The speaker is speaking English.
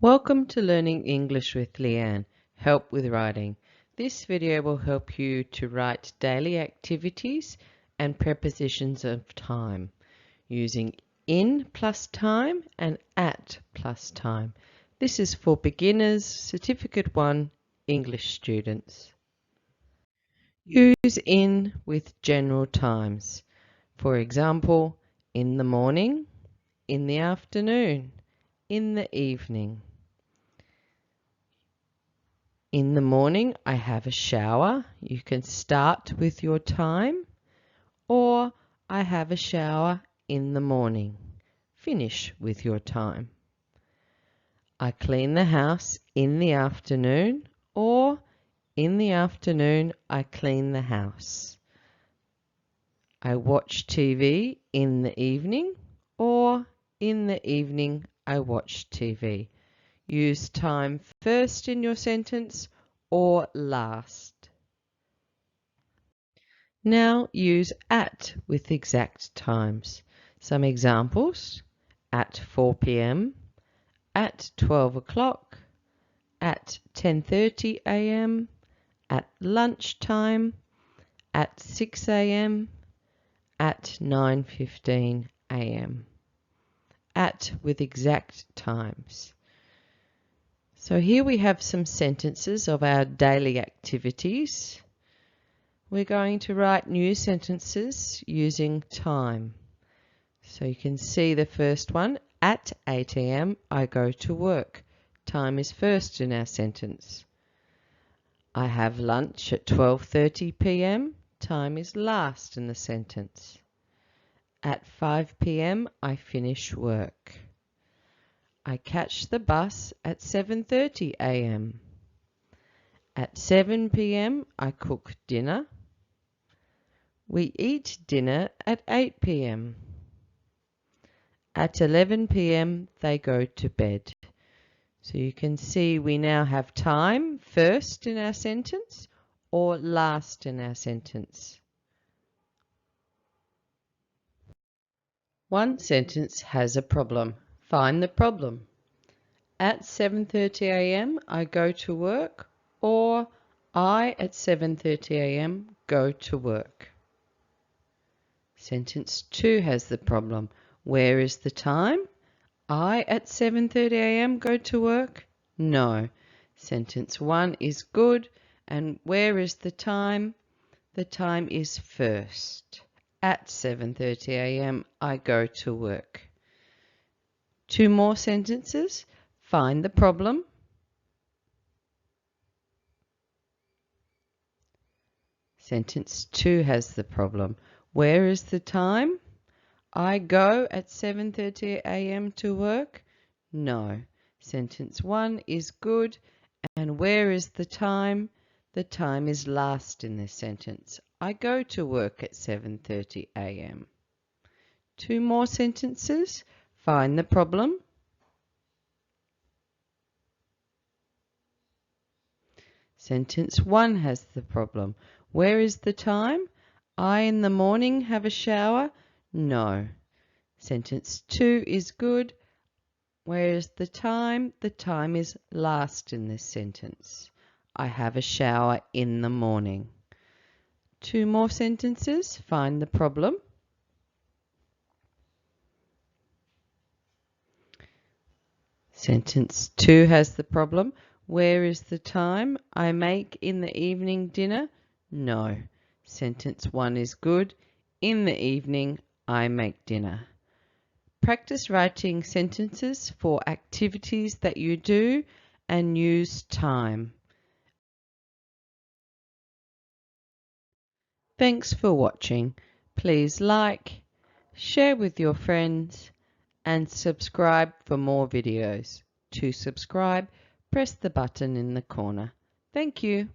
Welcome to Learning English with Leanne. Help with writing. This video will help you to write daily activities and prepositions of time using in plus time and at plus time. This is for beginners, Certificate 1 English students. Use in with general times. For example, in the morning, in the afternoon, in the evening. In the morning, I have a shower. You can start with your time, or I have a shower in the morning. Finish with your time. I clean the house in the afternoon, or in the afternoon, I clean the house. I watch TV in the evening, or in the evening, I watch TV. Use time first in your sentence or last. Now use at with exact times. Some examples: at 4 p.m., at 12 o'clock, at 10:30 a.m., at lunchtime, at 6 a.m., at 9:15 a.m. At with exact times. So here we have some sentences of our daily activities. We're going to write new sentences using time. So you can see the first one. At 8 a.m. I go to work. Time is first in our sentence. I have lunch at 12:30 p.m. Time is last in the sentence. At 5 p.m. I finish work. I catch the bus at 7:30 a.m. At 7 p.m. I cook dinner. We eat dinner at 8 p.m. At 11 p.m. they go to bed. So you can see we now have time first in our sentence or last in our sentence. One sentence has a problem. Find the problem. At 7:30 a.m. I go to work, or I at 7:30 a.m. go to work. Sentence 2 has the problem. Where is the time? I at 7:30 a.m. go to work? No. Sentence 1 is good, and where is the time? The time is first. At 7:30 a.m. I go to work. Two more sentences. Find the problem. Sentence 2 has the problem. Where is the time? I go at 7:30 a.m. to work? No. Sentence 1 is good. And where is the time? The time is last in this sentence. I go to work at 7:30 a.m. Two more sentences. Find the problem. Sentence 1 has the problem. Where is the time? I in the morning have a shower? No. Sentence 2 is good. Where is the time? The time is last in this sentence. I have a shower in the morning. Two more sentences. Find the problem. Sentence 2 has the problem. Where is the time? I make in the evening dinner? No. Sentence 1 is good. In the evening, I make dinner. Practice writing sentences for activities that you do and use time. Thanks for watching. Please like, share with your friends, and subscribe for more videos. To subscribe, press the button in the corner. Thank you.